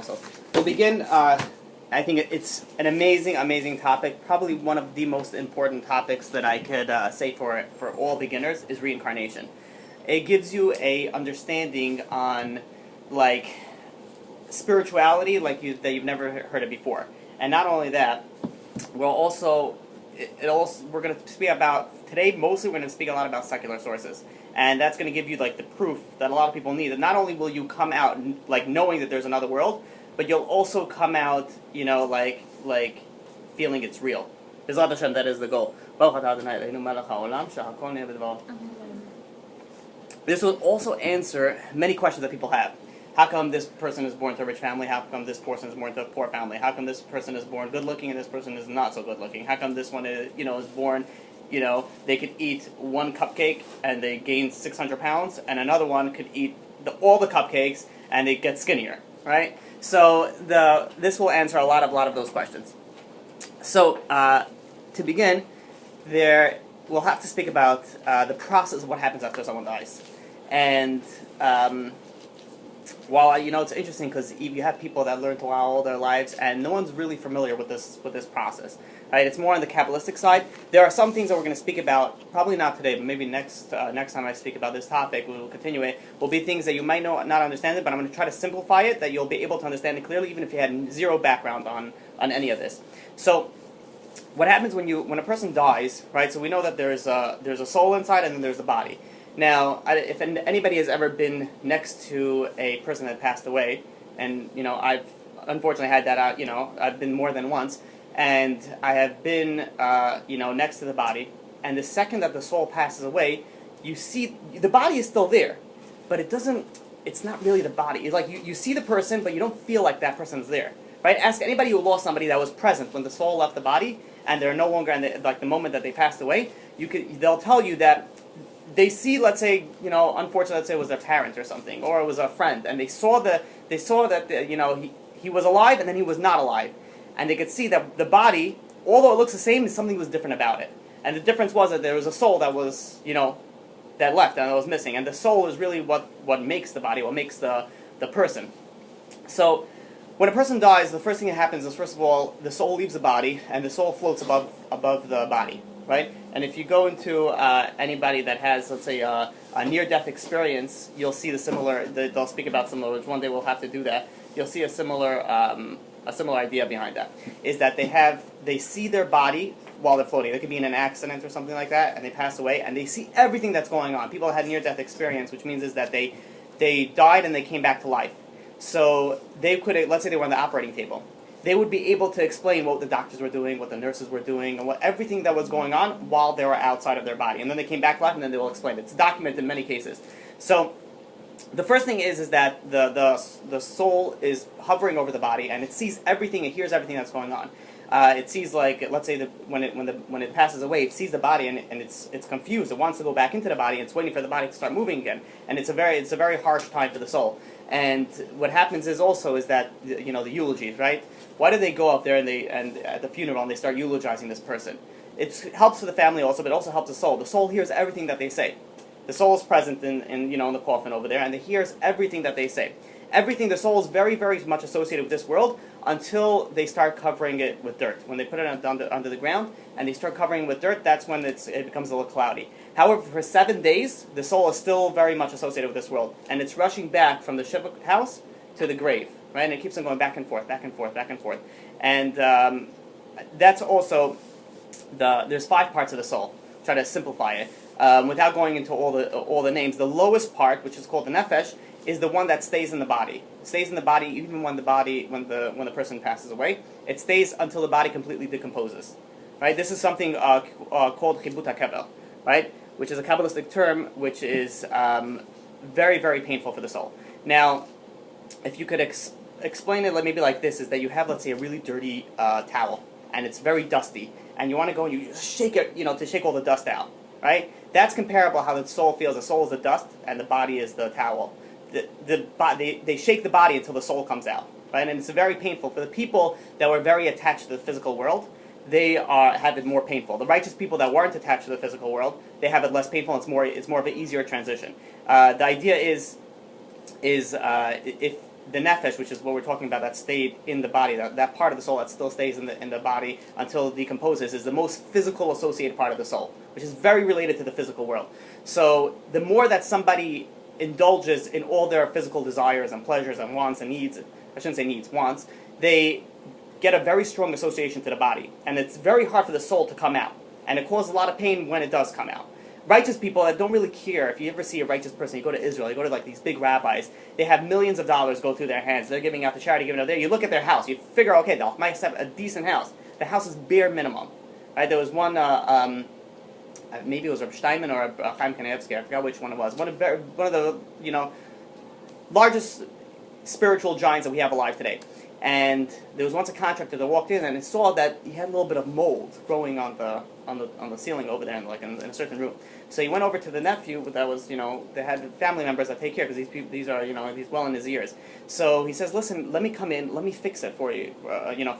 also. We'll begin. I think it's an amazing topic. Probably one of the most important topics that I could say for all beginners is reincarnation. It gives you a understanding on like spirituality that you've never heard of before. And not only that, we're going to speak about today. Mostly, we're going to speak a lot about secular sources, and that's going to give you like the proof that a lot of people need. That not only will you come out like knowing that there's another world, but you'll also come out, like feeling it's real. B'ezrat Hashem, that is the goal. This will also answer many questions that people have. How come this person is born to a rich family? How come this person is born to a poor family? How come this person is born good looking and this person is not so good looking? How come this one is born, they could eat one cupcake and they gain 600 pounds, and another one could eat all the cupcakes and they get skinnier, right? So this will answer a lot of those questions. So to begin, we'll have to speak about the process of what happens after someone dies, and while it's interesting because you have people that learn Torah all their lives, and no one's really familiar with this process. Right? It's more on the Kabbalistic side. There are some things that we're going to speak about, probably not today, but maybe next time I speak about this topic, we will continue it, will be things that you might not understand it, but I'm going to try to simplify it, that you'll be able to understand it clearly, even if you had zero background on any of this. So, what happens when a person dies, right? So we know that there's a soul inside, and then there's the body. Now, if anybody has ever been next to a person that passed away, and I've unfortunately had that out, I've been more than once, and I have been next to the body, and the second that the soul passes away, you see the body is still there, but it's not really the body. It's like you see the person, but you don't feel like that person's there. Right? Ask anybody who lost somebody that was present when the soul left the body, and they're no longer the moment that they passed away. They'll tell you that they see, let's say, unfortunately, let's say it was their parent or something, or it was a friend, and they saw that he was alive and then he was not alive, and they could see that the body, although it looks the same, something was different about it, and the difference was that there was a soul that was that left and that was missing, and the soul is really what makes the body, what makes the person. So when a person dies, the first thing that happens is, first of all, the soul leaves the body, and the soul floats above the body, right? And if you go into anybody that has, let's say, a near-death experience, you'll see they'll speak about similar, which one day we'll have to do that. You'll see a similar idea behind that, is that they see their body while they're floating. They could be in an accident or something like that, and they pass away, and they see everything that's going on. People that had near-death experience, which means is that they died and they came back to life. So they could, let's say they were on the operating table, they would be able to explain what the doctors were doing, what the nurses were doing, and everything that was going on while they were outside of their body. And then they came back to life, and then they will explain it. It's documented in many cases. So the first thing is that the soul is hovering over the body, and it sees everything, it hears everything that's going on. It sees, like, let's say when it passes away, it sees the body and it's confused. It wants to go back into the body. It's waiting for the body to start moving again, and it's a very harsh time for the soul. And what happens is that the eulogies, right? Why do they go up there and at the funeral and they start eulogizing this person? It helps for the family also, but it also helps the soul. The soul hears everything that they say. The soul is present in the coffin over there, and it hears everything that they say. Everything, the soul is very, very much associated with this world until they start covering it with dirt. When they put it under the ground and they start covering it with dirt, that's when it becomes a little cloudy. However, for 7 days, the soul is still very much associated with this world, and it's rushing back from the shivuk house to the grave, right? And it keeps on going back and forth, back and forth, back and forth. And that's also there's 5 parts of the soul. Try to simplify it without going into all the names. The lowest part, which is called the nefesh, is the one that stays in the body. It stays in the body even when the person passes away. It stays until the body completely decomposes. Right? This is something called chibut hakever, right? Which is a Kabbalistic term, which is very, very painful for the soul. Now, if you could explain it maybe like this, is that you have, let's say, a really dirty towel, and it's very dusty, and you want to go and you just shake it, to shake all the dust out, right? That's comparable how the soul feels. The soul is the dust, and the body is the towel. They shake the body until the soul comes out, right? And it's very painful for the people that were very attached to the physical world. They have it more painful. The righteous people that weren't attached to the physical world, they have it less painful. It's more of an easier transition. The idea is if the nefesh, which is what we're talking about, that stayed in the body, that part of the soul that still stays in the body until it decomposes, is the most physical associated part of the soul, which is very related to the physical world. So the more that somebody indulges in all their physical desires and pleasures and wants and needs, I shouldn't say needs, wants, they get a very strong association to the body. And it's very hard for the soul to come out. And it causes a lot of pain when it does come out. Righteous people that don't really care, if you ever see a righteous person, you go to Israel, you go to like these big rabbis, they have millions of dollars go through their hands, they're giving out to charity, giving out there. You look at their house, you figure, okay, they might have a decent house. The house is bare minimum. Right? There was one, maybe it was Reb Steinman or Chaim Kanievsky, I forgot which one it was. One of the largest spiritual giants that we have alive today. And there was once a contractor that walked in and saw that he had a little bit of mold growing on the ceiling over there, in a certain room. So he went over to the nephew that was, they had family members that take care because these are, he's well in his years. So he says, listen, let me come in, let me fix it for you,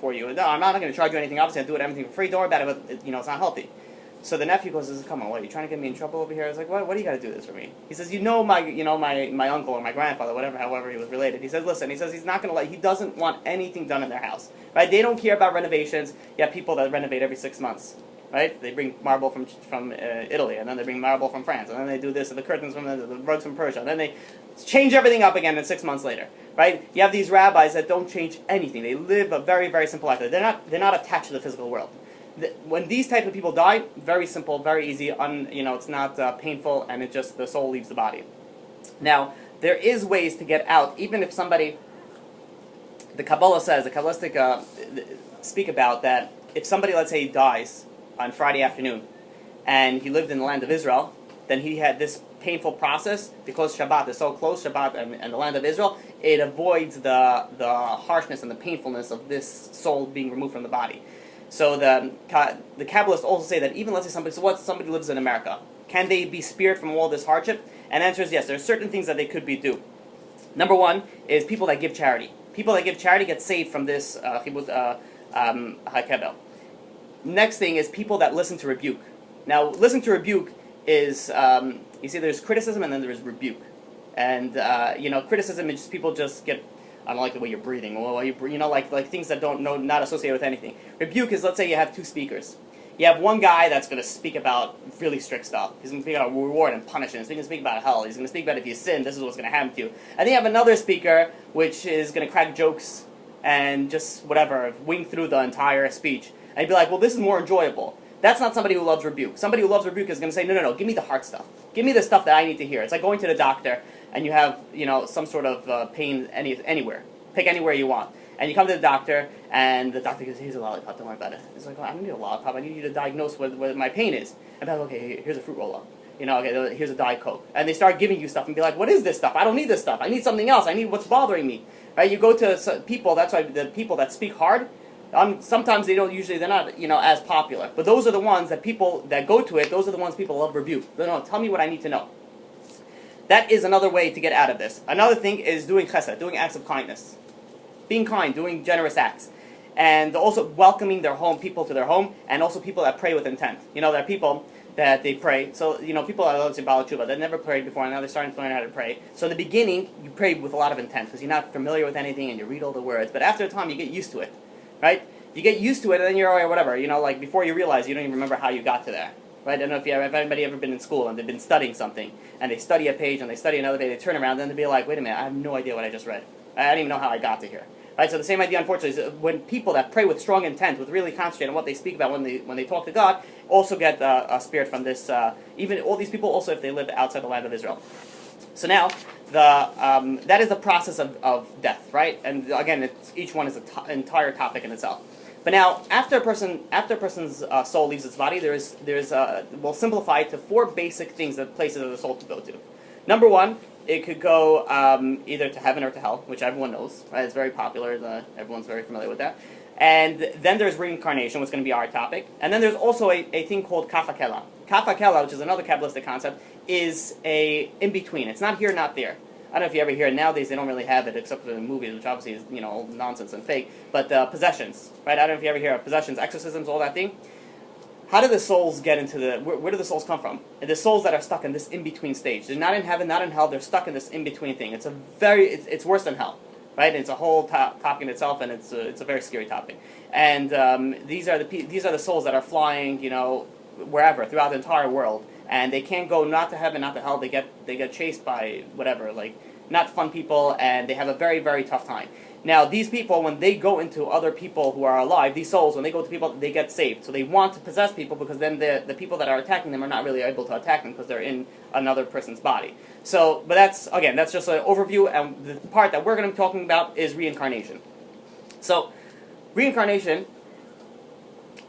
for you. No, I'm not going to charge you anything. Obviously, I'll do everything for free. Don't worry about it, but it's not healthy. So the nephew goes, come on, what, are you trying to get me in trouble over here? I was like, what do you got to do this for me? He says, my uncle or my grandfather, however he was related. He says, listen, he's not going to he doesn't want anything done in their house, right? They don't care about renovations. You have people that renovate every 6 months, right? They bring marble from Italy, and then they bring marble from France, and then they do this, and the curtains from the rugs from Persia, and then they change everything up again 6 months later, right? You have these rabbis that don't change anything. They live a very, very simple life. They're not attached to the physical world. When these type of people die, very simple, very easy, it's not painful, and the soul leaves the body. Now, there is ways to get out, even if somebody, the Kabbalah says, the Kabbalistic speak about that, if somebody, let's say, dies on Friday afternoon, and he lived in the land of Israel, then he had this painful process, because Shabbat is so close, Shabbat and the land of Israel, it avoids the harshness and the painfulness of this soul being removed from the body. So the Kabbalists also say that even, let's say somebody lives in America, can they be spared from all this hardship? And the answer is yes. There are certain things that they could do. Number one is people that give charity. People that give charity get saved from this chibut hakebel. Next thing is people that listen to rebuke. Now, listen to rebuke is, you see, there's criticism and then there's rebuke. And, criticism is people just get, I don't like the way you're breathing, or like things that not associated with anything. Rebuke is, let's say you have two speakers. You have one guy that's going to speak about really strict stuff. He's going to speak about reward and punishment. He's going to speak about hell. He's going to speak about if you sin, this is what's going to happen to you. And then you have another speaker which is going to crack jokes and just whatever, wing through the entire speech. And you'd be like, well, this is more enjoyable. That's not somebody who loves rebuke. Somebody who loves rebuke is going to say, no, give me the hard stuff. Give me the stuff that I need to hear. It's like going to the doctor and you have, some sort of pain anywhere. Pick anywhere you want. And you come to the doctor, and the doctor goes, here's a lollipop, don't worry about it. It's like, well, I don't need a lollipop, I need you to diagnose what my pain is. And I'm like, okay, here's a fruit roll-up. Okay, here's a Diet Coke. And they start giving you stuff and be like, what is this stuff? I don't need this stuff. I need something else. I need what's bothering me. Right? You go to people, that's why the people that speak hard, sometimes they're not, as popular. But those are the ones that people that go to it, those are the ones people love rebuke. No, tell me what I need to know. That is another way to get out of this. Another thing is doing chesed, doing acts of kindness. Being kind, doing generous acts. And also welcoming people to their home, and also people that pray with intent. There are people that they pray. So, people are, let's say, Baal Tshuva, they never prayed before, and now they're starting to learn how to pray. So in the beginning, you pray with a lot of intent, because you're not familiar with anything, and you read all the words. But after a time, you get used to it, right? You get used to it, and then you're, whatever, like before you realize, you don't even remember how you got to there. Right? I don't know if anybody ever been in school, and they've been studying something, and they study a page, and they study another page, they turn around, and they'll be like, wait a minute, I have no idea what I just read. I don't even know how I got to here. Right, so the same idea, unfortunately, is when people that pray with strong intent, with really concentrate on what they speak about when they talk to God, also get a spirit from this. Even all these people, also if they live outside the land of Israel. So now, that is the process of death, right? And again, each one is an entire topic in itself. But now, after a person's soul leaves its body, we'll simplify it to 4 basic things, that places that the soul could go to. Number 1. It could go either to heaven or to hell, which everyone knows. Right? It's very popular. Everyone's very familiar with that. And then there's reincarnation, which is going to be our topic. And then there's also a thing called kafakela. Kafakela, which is another Kabbalistic concept, is a in-between. It's not here, not there. I don't know if you ever hear it. Nowadays, they don't really have it, except for the movies, which obviously is, old nonsense and fake. But possessions, right? I don't know if you ever hear of possessions, exorcisms, all that thing. How do the souls get into where do the souls come from? The souls that are stuck in this in-between stage. They're not in heaven, not in hell, they're stuck in this in-between thing. It's worse than hell. right? It's a whole topic in itself, and it's a very scary topic. And these are the souls that are flying, wherever throughout the entire world, and they can't go not to heaven, not to hell. They get chased by whatever, like not fun people, and they have a very, very tough time. Now, these people, when they go into other people who are alive, these souls, when they go to people, they get saved. So they want to possess people, because then the people that are attacking them are not really able to attack them because they're in another person's body. So, but that's just an overview, and the part that we're going to be talking about is reincarnation. So, reincarnation,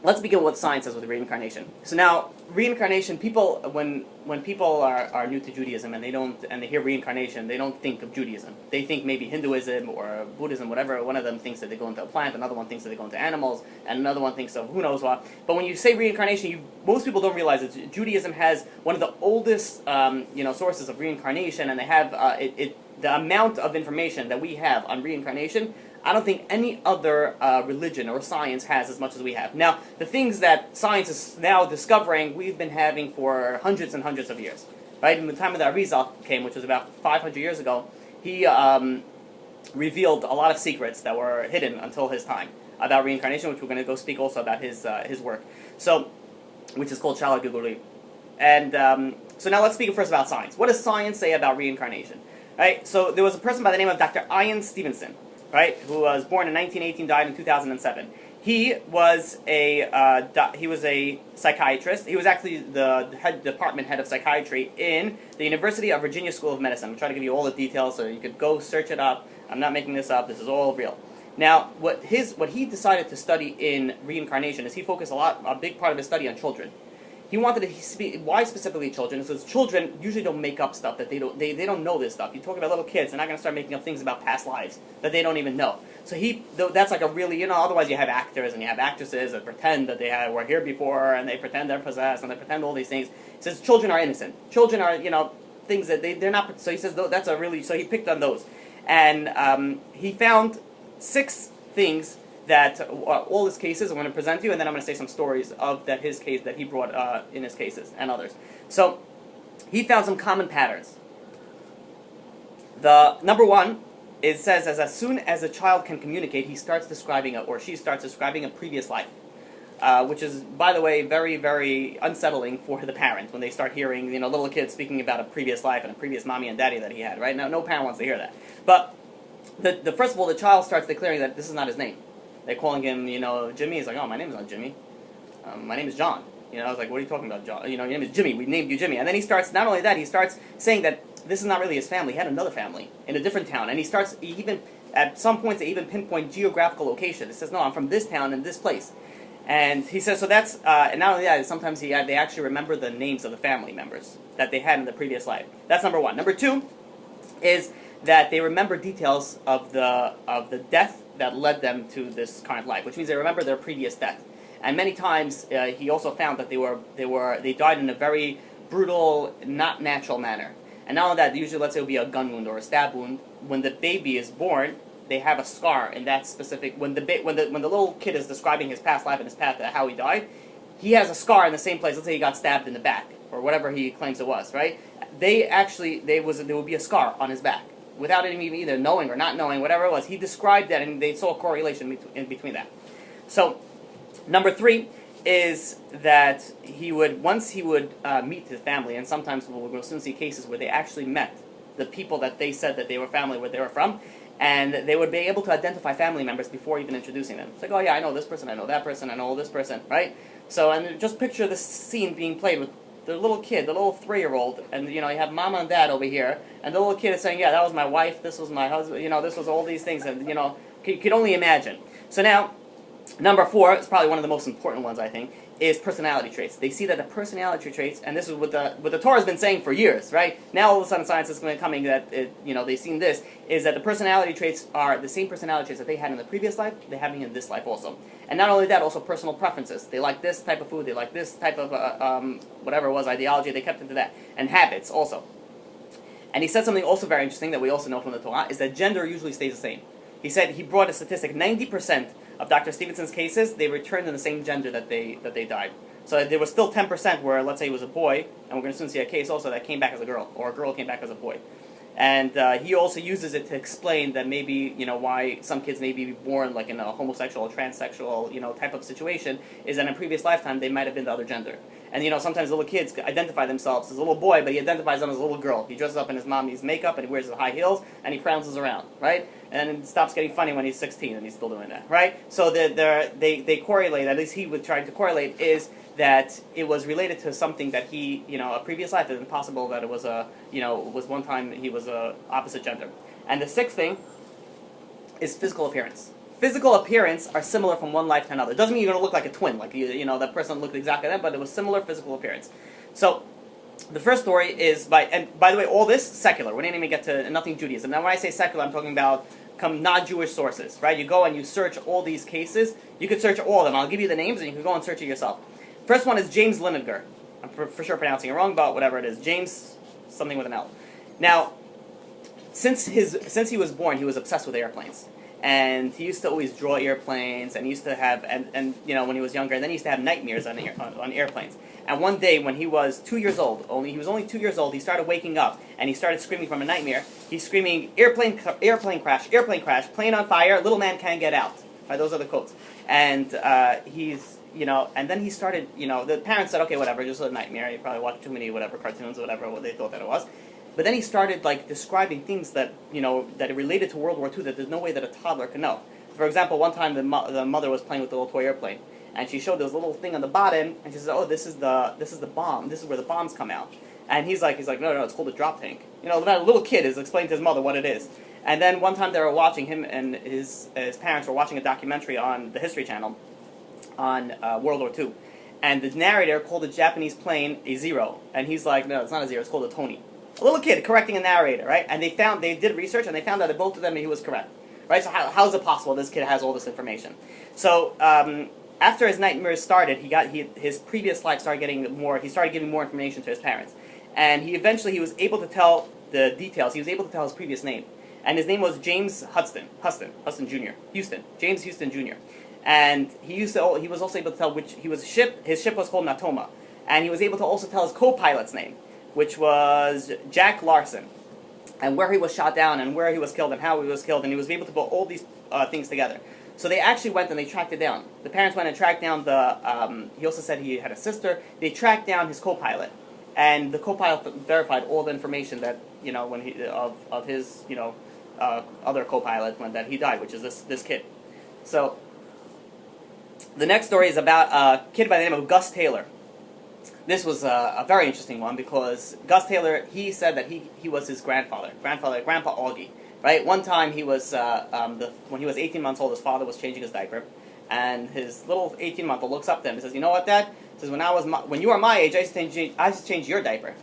let's begin with what science says with reincarnation. So now, reincarnation, people, when people are new to Judaism and they hear reincarnation, they don't think of Judaism. They think maybe Hinduism or Buddhism, whatever. One of them thinks that they go into a plant, another one thinks that they go into animals, and another one thinks of who knows what. But when you say reincarnation, most people don't realize that Judaism has one of the oldest sources of reincarnation, and they have the amount of information that we have on reincarnation. I don't think any other religion or science has as much as we have. Now, the things that science is now discovering, we've been having for hundreds and hundreds of years. Right? In the time of the Arizal came, which was about 500 years ago, he revealed a lot of secrets that were hidden until his time about reincarnation, which we're going to go speak also about his work. So, which is called Shala Gilgul. And so now let's speak first about science. What does science say about reincarnation? Right? So there was a person by the name of Dr. Ian Stevenson, right, who was born in 1918, died in 2007. He was a psychiatrist. He was actually the department head of psychiatry in the University of Virginia School of Medicine. I'm trying to give you all the details so you could go search it up. I'm not making this up. This is all real. Now, what he decided to study in reincarnation is he focused a big part of his study on children. He wanted to speak, why specifically children? Because children usually don't make up stuff that they don't know this stuff. You talk about little kids, they're not going to start making up things about past lives that they don't even know. So that's like a really, otherwise you have actors and you have actresses that pretend that they were here before, and they pretend they're possessed, and they pretend all these things. He says children are innocent. Children are, things that they're not, so he says so he picked on those. And he found 6 things that all his cases I'm going to present to you, and then I'm going to say some stories of his case that he brought in his cases and others. So he found some common patterns. The number one, it says as soon as a child can communicate, he starts describing or she starts describing a previous life, which is, by the way, very, very unsettling for the parent when they start hearing little kids speaking about a previous life and a previous mommy and daddy that he had. Right now, no parent wants to hear that. But the first of all, the child starts declaring that this is not his name. They're calling him, Jimmy. He's like, oh, my name is not Jimmy. My name is John. I was like, what are you talking about, John? Your name is Jimmy. We named you Jimmy. And then he starts, not only that, he starts saying that this is not really his family. He had another family in a different town. And at some points, they even pinpoint geographical location. It says, no, I'm from this town and this place. And he says, so that's, and not only that, sometimes they actually remember the names of the family members that they had in the previous life. That's number one. Number two is that they remember details of the death that led them to this current life, which means they remember their previous death. And many times he also found that they died in a very brutal, not natural manner. And not only that, usually, let's say it would be a gun wound or a stab wound. When the baby is born, they have a scar in that specific. When the little kid is describing his past life and his path to how he died, he has a scar in the same place. Let's say he got stabbed in the back or whatever he claims it was. Right? There would be a scar on his back. Without him either knowing or not knowing, whatever it was, he described that, and they saw a correlation in between that. So, number 3 is that once he would meet the family, and sometimes we'll soon see cases where they actually met the people that they said that they were family, where they were from, and they would be able to identify family members before even introducing them. It's like, oh yeah, I know this person, I know that person, I know this person, right? So, and just picture this scene being played with the little kid, the little 3-year-old, and you have mama and dad over here, and the little kid is saying, yeah, that was my wife, this was my husband, this was all these things, and you could only imagine. So now, number 4 is probably one of the most important ones, I think, is personality traits. They see that the personality traits, and this is what the Torah has been saying for years, right? Now all of a sudden science is coming that, they've seen this, is that the personality traits are the same personality traits that they had in the previous life, they have in this life also. And not only that, also personal preferences. They like this type of food, they like this type of, whatever it was, ideology, they kept into that. And habits also. And he said something also very interesting that we also know from the Torah, is that gender usually stays the same. He said, he brought a statistic, 90% of Dr. Stevenson's cases, they returned in the same gender that they died. So there was still 10% where, let's say, it was a boy, and we're going to soon see a case also that came back as a girl, or a girl came back as a boy. And he also uses it to explain that maybe, why some kids may be born like in a homosexual or transsexual, type of situation, is that in a previous lifetime they might have been the other gender. And, sometimes little kids identify themselves as a little boy, but he identifies them as a little girl. He dresses up in his mommy's makeup and he wears his high heels and he prounces around, right? And it stops getting funny when he's 16 and he's still doing that, right? So they correlate, at least he would try to correlate, is that it was related to something that he, a previous life. It's impossible that it was was one time he was a opposite gender. And the sixth thing is physical appearance. Physical appearance are similar from one life to another. It doesn't mean you're going to look like a twin, like that person looked exactly like that, but it was similar physical appearance. So the first story is and by the way, all this secular. We didn't even get to nothing Judaism. Now when I say secular, I'm talking about non-Jewish sources, right? You go and you search all these cases. You could search all of them. I'll give you the names and you can go and search it yourself. First one is James Linenger. I'm for sure pronouncing it wrong, but whatever it is. James, something with an L. Now, since he was born, he was obsessed with airplanes. And he used to always draw airplanes, and he used to have, and when he was younger, and then he used to have nightmares on airplanes. And one day, when he was 2 years old, he was only 2 years old, he started waking up, and he started screaming from a nightmare. He's screaming, airplane crash, plane on fire, little man can't get out. Right, those are the quotes. And and then he started, the parents said, okay, whatever, just a nightmare. He probably watched too many, cartoons or whatever, what they thought that it was. But then he started, describing things that, that related to World War II that there's no way that a toddler could know. For example, one time the mother was playing with a little toy airplane, and she showed this little thing on the bottom, and she said, oh, this is the bomb. This is where the bombs come out. And he's like, no, it's called a drop tank. The little kid is explaining to his mother what it is. And then one time they were watching, him and his parents were watching a documentary on the History Channel on World War II. And the narrator called the Japanese plane a Zero. And he's like, no, it's not a Zero, it's called a Tony. A little kid correcting a narrator, right? And they did research and they found that both of them he was correct. Right? So how is it possible this kid has all this information? So after his nightmares started, his previous life started getting more, he started giving more information to his parents. And he was able to tell the details. He was able to tell his previous name. And his name was James Huston Jr. James Houston Jr. And he was also able to tell his ship was called Natoma. And he was able to also tell his co-pilot's name, which was Jack Larson, and where he was shot down, and where he was killed, and how he was killed, and he was able to put all these things together. So they actually went and they tracked it down. The parents went and tracked down he also said he had a sister. They tracked down his co-pilot, and the co-pilot verified all the information that, when of his, other co-pilot that he died, which is this kid. So the next story is about a kid by the name of Gus Taylor. This was a very interesting one because Gus Taylor, he said that he was his Grandpa Augie, right? One time he was, when he was 18 months old, his father was changing his diaper, and his little 18-month-old looks up to him and says, you know what, Dad? He says, when you were my age, I used to change your diaper.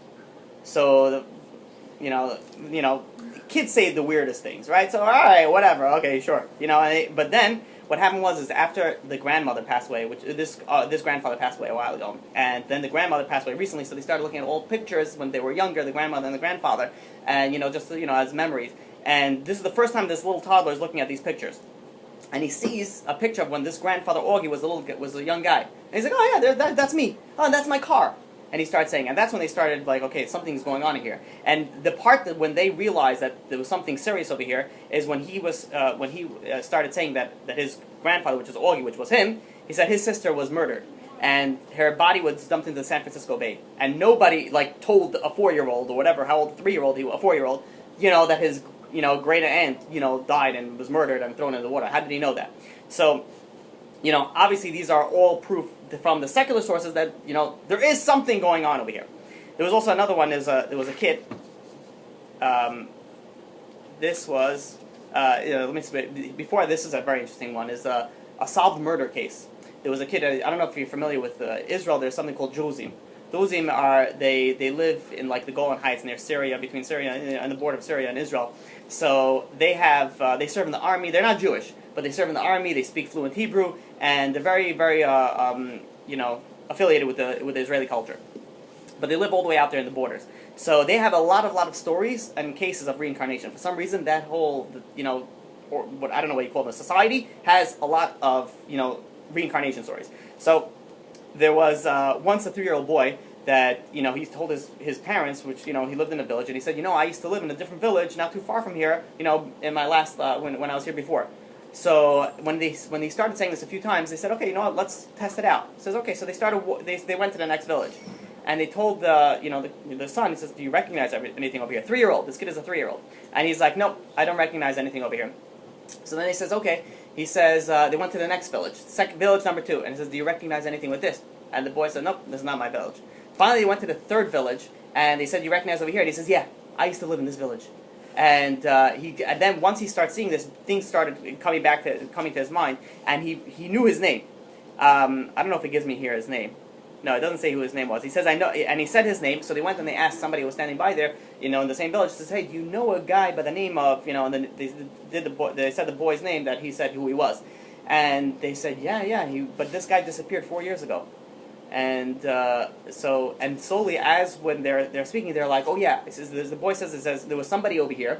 So, kids say the weirdest things, right? So, all right, whatever, okay, sure. But then what happened was after the grandmother passed away, which this grandfather passed away a while ago, and then the grandmother passed away recently, so they started looking at old pictures when they were younger, the grandmother and the grandfather, and as memories. And this is the first time this little toddler is looking at these pictures, and he sees a picture of when this grandfather Augie was a young guy, and he's like, oh yeah, that's me. Oh, that's my car. And he started saying, and that's when they started okay, something's going on here. And the part that when they realized that there was something serious over here is when he started saying that his grandfather, which was Augie, which was him, he said his sister was murdered, and her body was dumped into the San Francisco Bay, and nobody told a 4-year-old or whatever, how old, a 4-year-old, that his great aunt died and was murdered and thrown in the water. How did he know that? So, obviously these are all proof from the secular sources that, there is something going on over here. There was also another one, there was a kid, this was, let me see, before this is a very interesting one, is a solved murder case. There was a kid, I don't know if you're familiar with Israel, there's something called Jozim. Jozim they live in the Golan Heights near Syria, between Syria and the border of Syria and Israel. So they serve in the army, they're not Jewish, but they serve in the army, they speak fluent Hebrew, and they're very, very, affiliated with the Israeli culture. But they live all the way out there in the borders. So they have a lot of stories and cases of reincarnation. For some reason, that whole, or what, I don't know what you call it, society has a lot of, reincarnation stories. So there was once a 3-year-old boy that, he told his parents, which, he lived in a village, and he said, I used to live in a different village not too far from here, in my last, when I was here before. So when they started saying this a few times, they said, okay, let's test it out. He says, okay, so they went to the next village, and they told the son, he says, do you recognize anything over here? 3-year-old, this kid is a 3-year-old. And he's like, nope, I don't recognize anything over here. So then he says, okay, he says, they went to the next village, village number 2, and he says, do you recognize anything with this? And the boy said, nope, this is not my village. Finally, they went to the 3rd village, and they said, you recognize over here? And he says, yeah, I used to live in this village. And then once he started seeing this, things started coming to his mind, and he knew his name. I don't know if it gives me here his name. No, it doesn't say who his name was. He says, I know, and he said his name, so they went and they asked somebody who was standing by there, in the same village, says, hey, do you know a guy by the name of, and then they said the boy's name, that he said who he was. And they said, yeah, but this guy disappeared 4 years ago. And slowly, as when they're speaking, they're like, oh yeah, the boy says, there was somebody over here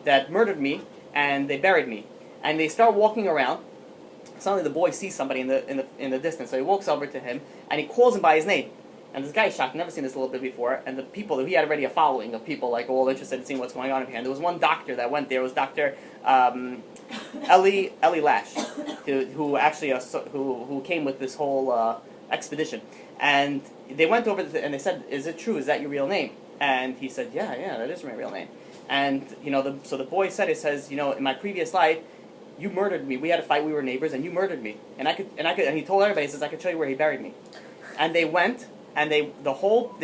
that murdered me, and they buried me. And they start walking around. Suddenly the boy sees somebody in the distance, so he walks over to him, and he calls him by his name. And this guy is shocked, never seen this a little bit before, and the people, he had already a following of people, like, all interested in seeing what's going on in here. And there was one doctor that went there, it was Dr. Eli Lash, who actually, who came with this whole expedition. And they went over and they said, is it true, is that your real name? And he said, yeah, that is my real name. And, so the boy said, in my previous life, you murdered me. We had a fight. We were neighbors, and you murdered me. And he told everybody. He says, I could show you where he buried me. And they went, and they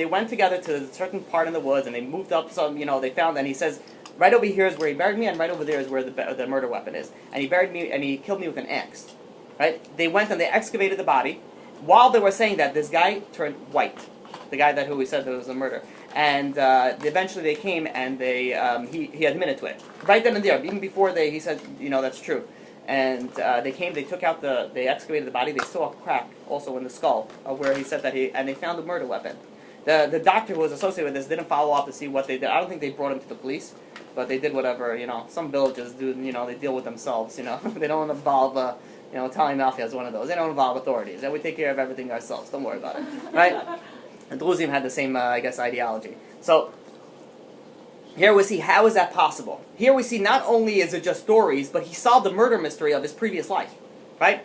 went together to a certain part in the woods, and they moved up some. They found, and he says, right over here is where he buried me, and right over there is where the murder weapon is. And he buried me, and he killed me with an axe. Right? They went and they excavated the body. While they were saying that, this guy turned white. The guy who we said that was a murder. And eventually they came and he admitted to it. Right then and there, even before he said, that's true. And they came, they excavated the body, they saw a crack also in the skull where he said that and they found the murder weapon. The doctor who was associated with this didn't follow up to see what they did. I don't think they brought him to the police, but they did whatever, some villages do, they deal with themselves, They don't involve, Italian mafia is one of those. They don't involve authorities. We take care of everything ourselves. Don't worry about it, right? And Druzim had the same, ideology. So, here we see, how is that possible? Here we see not only is it just stories, but he solved the murder mystery of his previous life, right?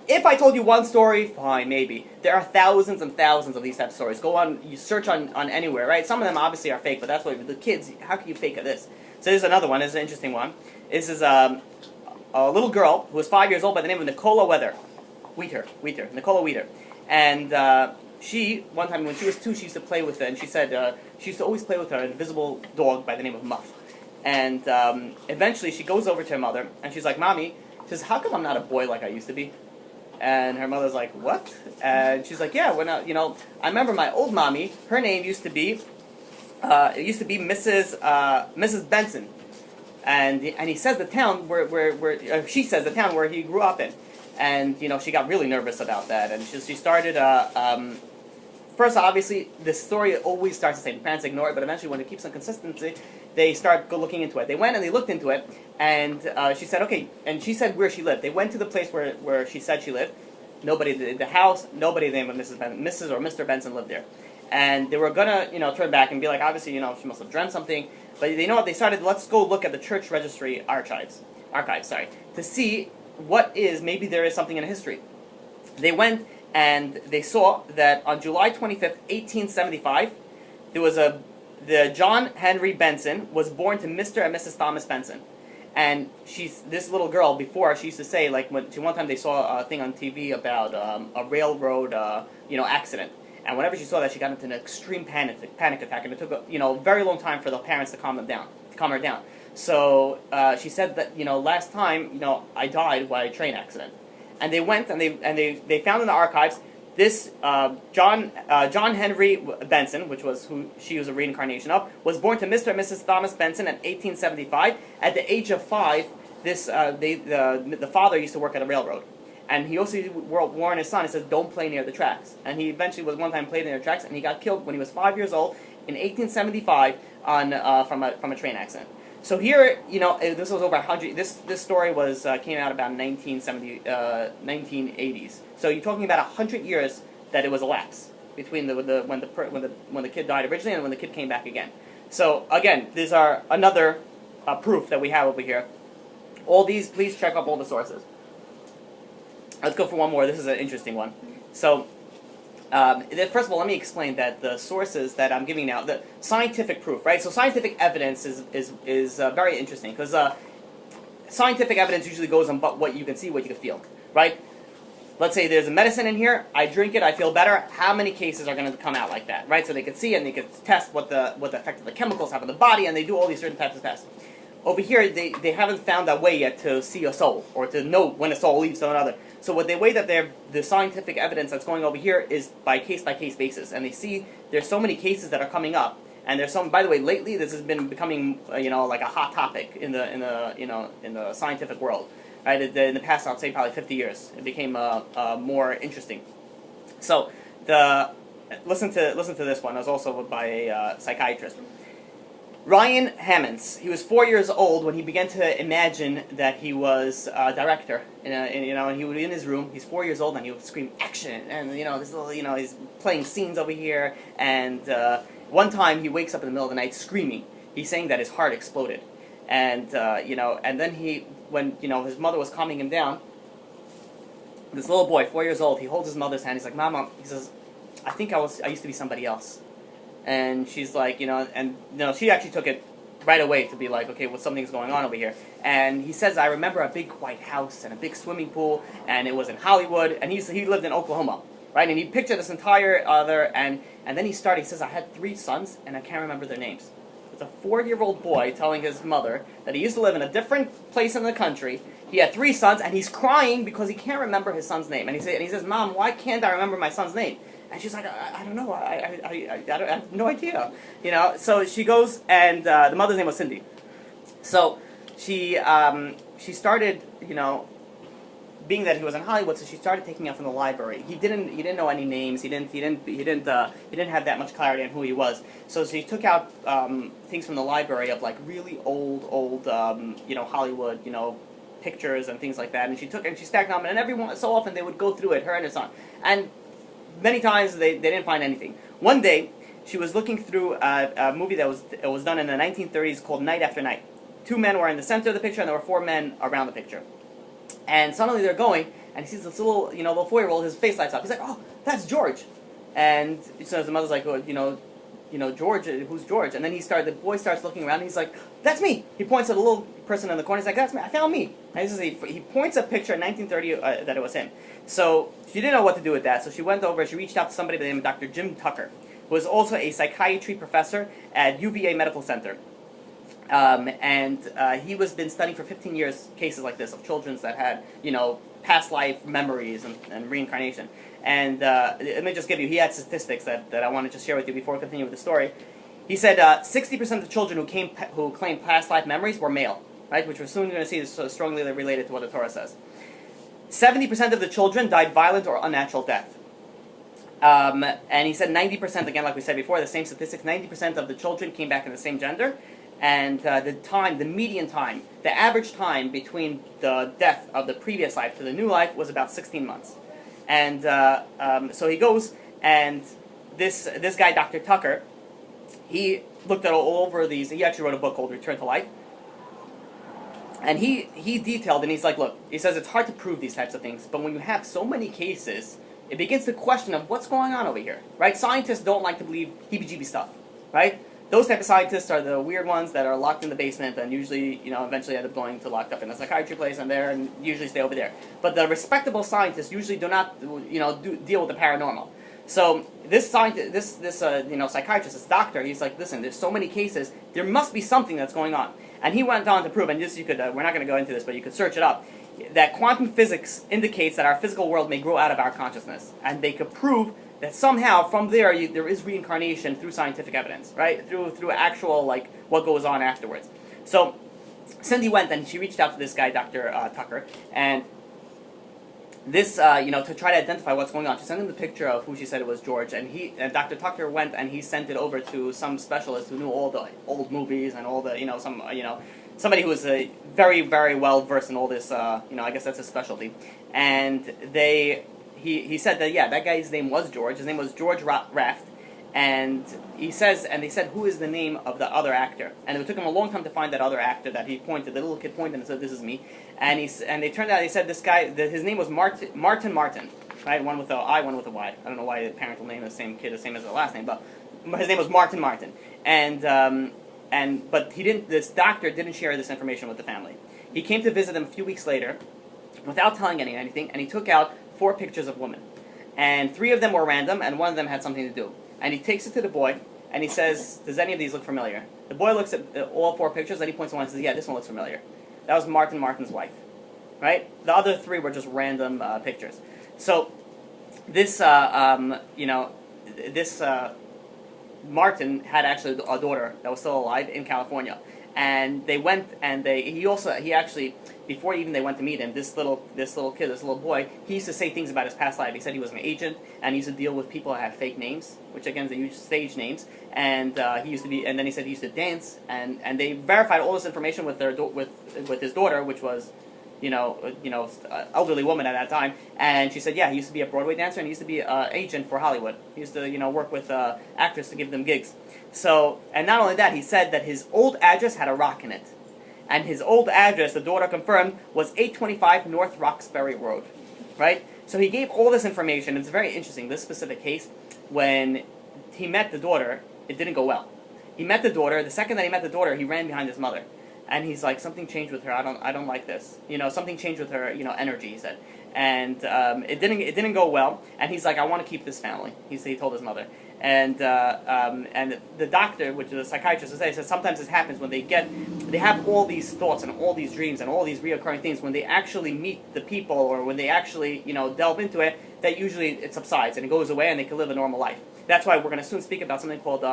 If I told you one story, fine, maybe. There are thousands and thousands of these types of stories. Go on, you search on anywhere, right? Some of them obviously are fake, but that's why the kids, how can you fake this? So there's another one, this is an interesting one. This is a little girl who was 5 years old by the name of Nicola Nicola. And she, one time when she was 2, she used to play with it, and she said she used to always play with her invisible dog by the name of Muff. And eventually she goes over to her mother, and she's like, Mommy, she says, how come I'm not a boy like I used to be? And her mother's like, what? And she's like, yeah, when I remember my old mommy, her name used to be Mrs. Benson. And he says the town where she says the town where he grew up in. And, she got really nervous about that. And she started, first, obviously, the story always starts the same. The parents ignore it, but eventually when it keeps some consistency, they start looking into it. They went and they looked into it, and she said, okay, and she said where she lived. They went to the place where she said she lived. Nobody, the house, nobody named Mrs. or Mr. Benson lived there. And they were gonna, turn back and be like, obviously, she must have dreamt something. But they know what they started, let's go look at the church registry archives, to see maybe there is something in history. They went and they saw that on July 25th, 1875, there was the John Henry Benson was born to Mr. and Mrs. Thomas Benson. And this little girl, before, she used to say, like, one time they saw a thing on TV about a railroad, accident. And whenever she saw that, she got into an extreme panic attack, and it took a very long time for the parents to calm her down. So she said that last time I died by a train accident, and they went and they found in the archives this John Henry Benson, which was who she was a reincarnation of, was born to Mr. and Mrs. Thomas Benson in 1875. At the age of 5, the father used to work at a railroad. And he also warned his son, he says, don't play near the tracks. And he eventually one time played near the tracks, and he got killed when he was 5 years old in 1875 from a train accident. So here, this was over 100, this story came out about 1980s. So you're talking about 100 years that it was elapsed. between when the kid died originally and when the kid came back again. So again, these are another proof that we have over here. All these, please check up all the sources. Let's go for one more. This is an interesting one. So, first of all, let me explain that the sources that I'm giving now, the scientific proof, right? So scientific evidence is very interesting because scientific evidence usually goes on what you can see, what you can feel, right? Let's say there's a medicine in here, I drink it, I feel better. How many cases are going to come out like that, right? So they could see it and they could test what the effect of the chemicals have on the body, and they do all these certain types of tests. Over here, they haven't found a way yet to see a soul, or to know when a soul leaves to another. So what they way that the scientific evidence that's going over here is by case basis, and they see there's so many cases that are coming up, and there's some. By the way, lately this has been becoming like a hot topic in the scientific world. Right? In the past, I'd say probably 50 years, it became more interesting. So listen to this one. It was also by a psychiatrist. Ryan Hammonds. He was 4 years old when he began to imagine that he was a director. And he was in his room. He's 4 years old, and he would scream "action!" And this little, he's playing scenes over here. And one time he wakes up in the middle of the night screaming. He's saying that his heart exploded, and and then when his mother was calming him down, this little boy, 4 years old, he holds his mother's hand. He's like, "Mama," he says, "I think I used to be somebody else." And she's like, she actually took it right away to be like, okay, well, something's going on over here. And he says, "I remember a big white house and a big swimming pool, and it was in Hollywood." And he lived in Oklahoma, right? And he pictured this entire and then he says, "I had 3 sons, and I can't remember their names." It's a 4-year-old boy telling his mother that he used to live in a different place in the country. He had 3 sons, and he's crying because he can't remember his son's name. And he says, "Mom, why can't I remember my son's name?" And she's like, I don't know. I have no idea. So she goes, and the mother's name was Cindy. So she started, being that he was in Hollywood, so she started taking him from the library. He didn't know any names. He didn't have that much clarity on who he was. So she took out things from the library of like really old Hollywood, pictures and things like that. And she stacked them, and every so often they would go through it, her and her son. And many times they didn't find anything. One day, she was looking through a movie that was done in the 1930s called Night After Night. 2 men were in the center of the picture, and there were 4 men around the picture. And suddenly they're going, and he sees this little 4-year-old. His face lights up. He's like, "Oh, that's George." And so the mother's like, "Oh, George, who's George?" And then the boy starts looking around, and he's like, "That's me." He points at a little person in the corner. He's like, "That's me. I found me." And he points a picture in 1930 that it was him. So she didn't know what to do with that. So she went over. She reached out to somebody by the name of Dr. Jim Tucker, who was also a psychiatry professor at UVA Medical Center. He was been studying for 15 years cases like this of children that had past life memories and reincarnation. And let me just give you, he had statistics that I want to just share with you before we continue with the story. He said 60% of the children who claimed past life memories were male, right? Which we're soon going to see is so strongly related to what the Torah says. 70% of the children died violent or unnatural death. And he said 90%, again, like we said before, the same statistics, 90% of the children came back in the same gender. And the median time, the average time between the death of the previous life to the new life was about 16 months. And so he goes, and this guy, Dr. Tucker, he looked at all over these. He actually wrote a book called Return to Life. And he detailed, and he's like, look, he says it's hard to prove these types of things, but when you have so many cases, it begins the question of what's going on over here, right? Scientists don't like to believe heebie-jeebie stuff, right? Those type of scientists are the weird ones that are locked in the basement and usually, eventually end up going to locked up in a psychiatry place and usually stay over there. But the respectable scientists usually do not, deal with the paranormal. So this scientist, this psychiatrist, this doctor, he's like, listen, there's so many cases, there must be something that's going on. And he went on to prove, and this you could, we're not going to go into this, but you could search it up, that quantum physics indicates that our physical world may grow out of our consciousness, and they could prove that somehow from there is reincarnation through scientific evidence, right? Through actual what goes on afterwards. So Cindy went and she reached out to this guy, Dr. Tucker, and this to try to identify what's going on. She sent him the picture of who she said it was George, and Dr. Tucker went and he sent it over to some specialist who knew all the old movies and all the somebody who was very, very well versed in all this. I guess that's his specialty, and he he said that that guy's name was George. His name was George Raft, and they said, who is the name of the other actor? And it took him a long time to find that other actor that he pointed. The little kid pointed and said, "This is me." And they turned out, he said this guy, his name was Martin, right? One with a I, one with a Y. I don't know why the parental name is the same kid, the same as the last name, but his name was Martin. But he didn't. This doctor didn't share this information with the family. He came to visit them a few weeks later, without telling anything, and he took out 4 pictures of women, and 3 of them were random, and 1 of them had something to do. And he takes it to the boy, and he says, "Does any of these look familiar?" The boy looks at all 4 pictures, and he points to one and says, "Yeah, this one looks familiar." That was Martin's wife, right? The other 3 were just random pictures. So this, Martin had actually a daughter that was still alive in California, and they went and he actually, before even they went to meet him, this little boy, he used to say things about his past life. He said he was an agent, and he used to deal with people that have fake names, which again, they use stage names, and he used to be, and then he said he used to dance, and they verified all this information with with his daughter, which was, elderly woman at that time, and she said, yeah, he used to be a Broadway dancer, and he used to be an agent for Hollywood. He used to, work with actors to give them gigs. So, and not only that, he said that his old address had a rock in it. And his old address, the daughter confirmed, was 825 North Roxbury Road, right? So he gave all this information. It's very interesting, this specific case. When he met the daughter, it didn't go well. He met the daughter. The second that he met the daughter, he ran behind his mother. And he's like, something changed with her. I don't like this. Something changed with her. Energy. He said, and it didn't go well. And he's like, I want to keep this family. He told his mother. And the doctor, which is a psychiatrist, says sometimes this happens when they have all these thoughts and all these dreams and all these reoccurring things. When they actually meet the people, or when they actually delve into it, that usually it subsides and it goes away and they can live a normal life. That's why we're going to soon speak about something called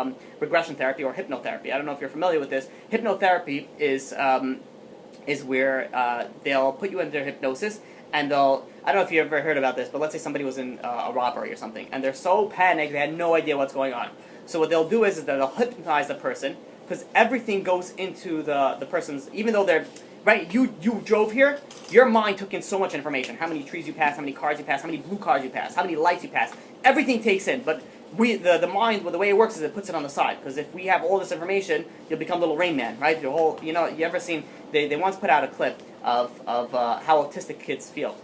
regression therapy or hypnotherapy. I don't know if you're familiar with this. Hypnotherapy is where they'll put you under hypnosis, and I don't know if you ever heard about this, but let's say somebody was in a robbery or something, and they're so panicked they had no idea what's going on. So what they'll do is that they'll hypnotize the person, because everything goes into the person's, even though they're, right, you drove here, your mind took in so much information. How many trees you passed, how many cars you passed, how many blue cars you passed, how many lights you passed. Everything takes in, but the mind, well, the way it works is it puts it on the side, because if we have all this information, you'll become little Rain Man, right? Your whole, you ever seen, they once put out a clip of how autistic kids feel,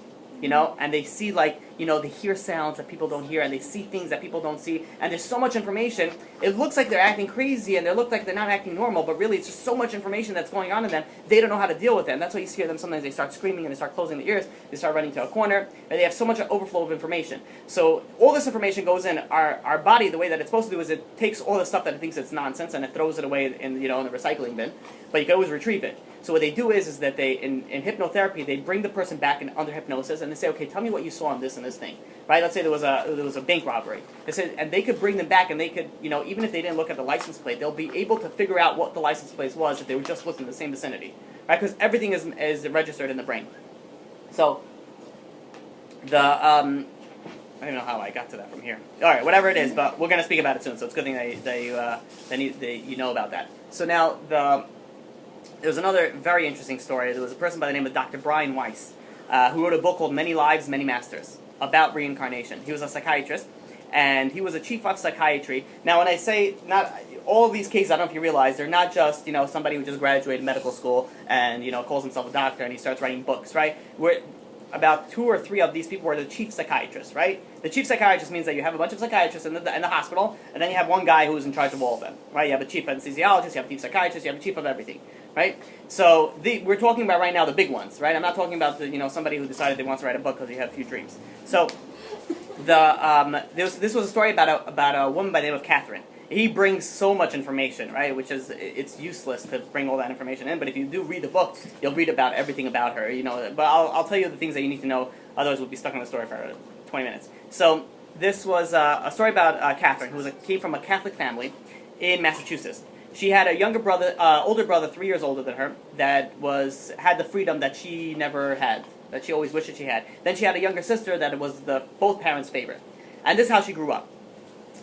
and they see, like, they hear sounds that people don't hear, and they see things that people don't see, and there's so much information, it looks like they're acting crazy, and they look like they're not acting normal, but really it's just so much information that's going on in them, they don't know how to deal with it, and that's why you hear them sometimes, they start screaming, and they start closing their ears, they start running to a corner, and they have so much overflow of information. So all this information goes in, our body, the way that it's supposed to do is it takes all the stuff that it thinks it's nonsense, and it throws it away in the recycling bin, but you can always retrieve it. So what they do is that they, in hypnotherapy, they bring the person back under hypnosis, and they say, okay, tell me what you saw in this and this thing, right? Let's say there was a bank robbery. They said, and they could bring them back, and they could, even if they didn't look at the license plate, they'll be able to figure out what the license plate was if they were just looking in the same vicinity, right? Because everything is registered in the brain. So I don't know how I got to that from here. All right, whatever it is, but we're going to speak about it soon, so it's a good thing that you know about that. So now there was another very interesting story. There was a person by the name of Dr. Brian Weiss, who wrote a book called Many Lives, Many Masters, about reincarnation. He was a psychiatrist, and he was a chief of psychiatry. Now, when I say not all of these cases, I don't know if you realize, they're not just somebody who just graduated medical school and calls himself a doctor and he starts writing books, right? About 2 or 3 of these people were the chief psychiatrists, right? The chief psychiatrist means that you have a bunch of psychiatrists in the hospital, and then you have one guy who's in charge of all of them, right? You have a chief anesthesiologist, you have a chief psychiatrist, you have a chief of everything, right? So we're talking about right now the big ones, right? I'm not talking about somebody who decided they want to write a book because they have a few dreams. So this was a story about a woman by the name of Catherine. He brings so much information, right? Which is, it's useless to bring all that information in. But if you do read the book, you'll read about everything about her, But I'll tell you the things that you need to know. Otherwise, we'll be stuck on the story for 20 minutes. So this was a story about Catherine, who came from a Catholic family in Massachusetts. She had a younger brother, older brother, 3 years older than her, that had the freedom that she never had, that she always wished that she had. Then she had a younger sister that was both parents' favorite. And this is how she grew up.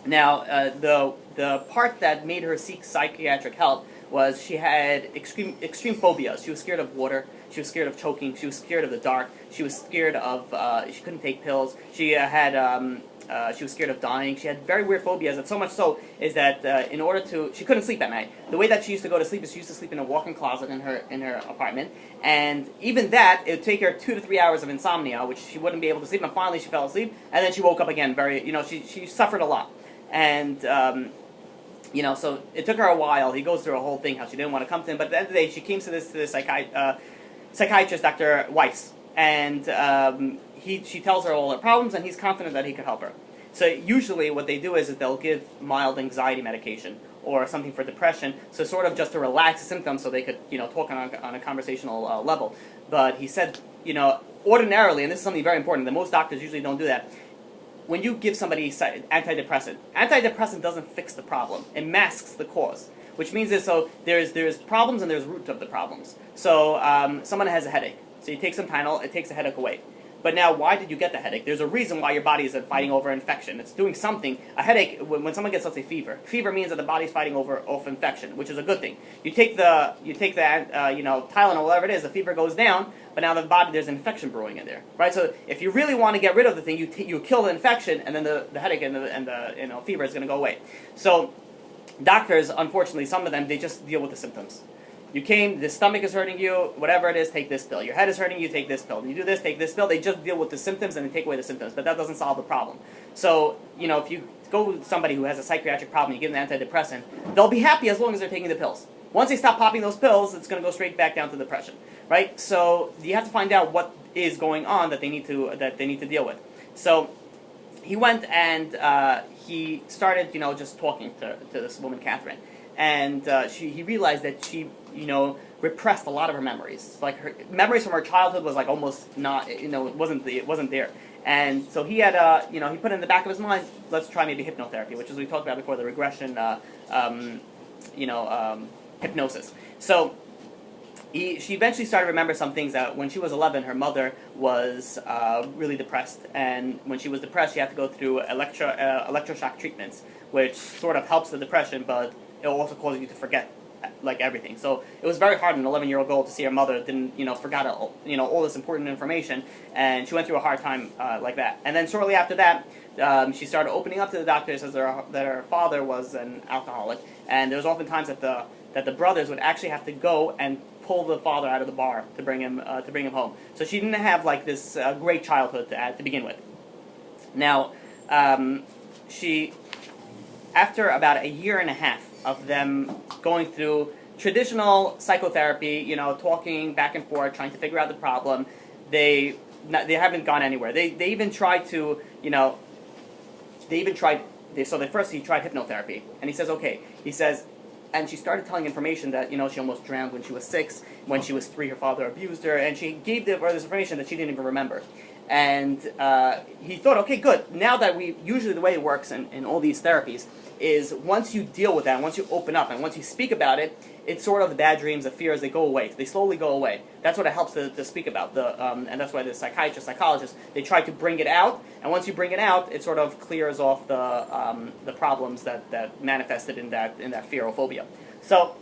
Now, the part that made her seek psychiatric help was she had extreme phobias. She was scared of water. She was scared of choking. She was scared of the dark. She was scared of she couldn't take pills. She was scared of dying. She had very weird phobias, and so much so is that in order to, she couldn't sleep at night. The way that she used to go to sleep is she used to sleep in a walk-in closet in her apartment, and even that, it would take her 2 to 3 hours of insomnia, which she wouldn't be able to sleep. And finally, she fell asleep, and then she woke up again. She suffered a lot, and so it took her a while. He goes through a whole thing how she didn't want to come to him, but at the end of the day, she came to this psychiatrist, Dr. Weiss, and she tells her all her problems, and he's confident that he could help her. So usually what they do is they'll give mild anxiety medication or something for depression, so sort of just to relax the symptoms so they could, talk on a conversational level. But he said, ordinarily, and this is something very important, that most doctors usually don't do that, when you give somebody antidepressant doesn't fix the problem. It masks the cause, which means there's problems and there's root of the problems. So someone has a headache, so you take some Tylenol, it takes the headache away. But now, why did you get the headache? There's a reason why your body is fighting over infection. It's doing something. A headache, when someone gets, let's say, fever. Fever means that the body's fighting off infection, which is a good thing. You take the Tylenol, whatever it is, the fever goes down, but now the body, there's an infection brewing in there, right? So if you really want to get rid of the thing, you kill the infection, and then the headache and the fever is going to go away. So doctors, unfortunately, some of them, they just deal with the symptoms. You came, the stomach is hurting you, whatever it is, take this pill. Your head is hurting you, take this pill. You do this, take this pill. They just deal with the symptoms and they take away the symptoms, but that doesn't solve the problem. So, if you go with somebody who has a psychiatric problem, you give them an antidepressant, they'll be happy as long as they're taking the pills. Once they stop popping those pills, it's going to go straight back down to depression, right? So you have to find out what is going on that they need to deal with. So he went and he started, just talking to this woman, Catherine. And he realized that she, repressed a lot of her memories. Like her memories from her childhood was like almost not, it wasn't there. And so he had, he put in the back of his mind, let's try maybe hypnotherapy, which is we talked about before, the regression, hypnosis. So she eventually started to remember some things that when she was 11, her mother was really depressed, and when she was depressed, she had to go through electroshock treatments, which sort of helps the depression, but it also causes you to forget like everything. So it was very hard, an 11-year-old girl, to see her mother forgot all this important information, and she went through a hard time like that. And then shortly after that, she started opening up to the doctors that her father was an alcoholic, and there was often times that the brothers would actually have to go and pull the father out of the bar to bring him home. So she didn't have like this great childhood to begin with. Now, she, after about a year and a half of them going through traditional psychotherapy, talking back and forth, trying to figure out the problem, they haven't gone anywhere. They even tried to, first he tried hypnotherapy, and he says, okay, and she started telling information that, she almost drowned when she was 6, when she was 3 her father abused her, and she gave this information that she didn't even remember. And he thought, okay, good, now that usually the way it works in all these therapies is once you deal with that, and once you open up, and once you speak about it, it's sort of the bad dreams, the fears, they go away. They slowly go away. That's what it helps to speak about. And that's why the psychologists, they try to bring it out, and once you bring it out, it sort of clears off the problems that manifested in that fear or phobia. So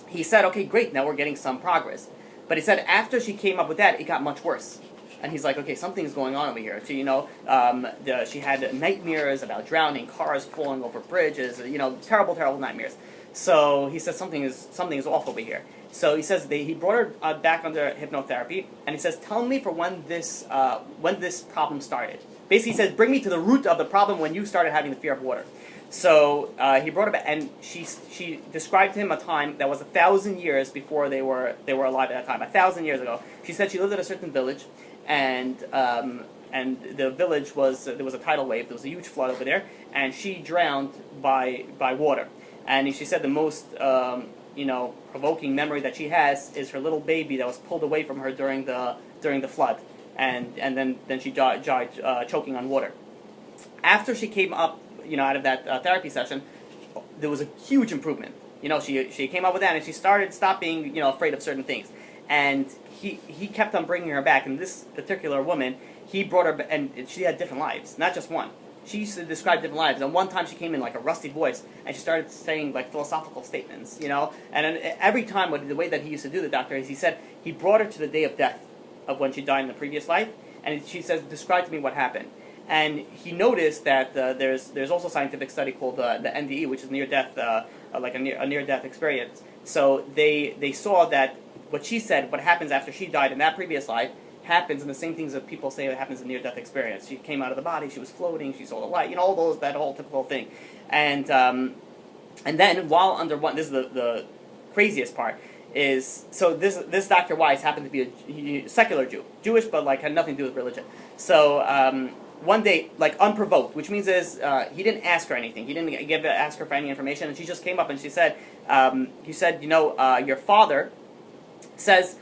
he said, okay, great, now we're getting some progress. But he said after she came up with that, it got much worse. And he's like, okay, something's going on over here. She, she had nightmares about drowning, cars falling over bridges, terrible, terrible nightmares. So he says something is off over here. So he says he brought her back under hypnotherapy, and he says, tell me for when this problem started. Basically, he says, bring me to the root of the problem when you started having the fear of water. So he brought her back, and she described to him a time that was 1,000 years before they were alive at that time. 1,000 years ago. She said she lived in a certain village. And the village there was a tidal wave. There was a huge flood over there, and she drowned by water. And she said the most provoking memory that she has is her little baby that was pulled away from her during the flood, and then she died choking on water. After she came up out of that therapy session, there was a huge improvement. She came up with that, and she stopped being afraid of certain things. And he kept on bringing her back, and this particular woman, he brought her, and she had different lives, not just one. she used to describe different lives. And one time she came in like a rusty voice, and she started saying like philosophical statements, you know. And then every time, the way that he used to do the doctor is he said he brought her to the day of death of when she died in the previous life, and she says, describe to me what happened. And he noticed that there's also a scientific study called the NDE, which is near death, like a near death experience. So they saw that what she said, what happens after she died in that previous life, happens in the same things that people say that happens in near death experience. She came out of the body, she was floating, she saw the light, you know, all those, that whole typical thing. And then while under one, this is the craziest part. So this Dr. Weiss happened to be a secular Jew, Jewish, but like had nothing to do with religion. So one day, like unprovoked, which means he didn't ask her anything. He didn't ask her for any information, and she just came up and she said, you know, your father says,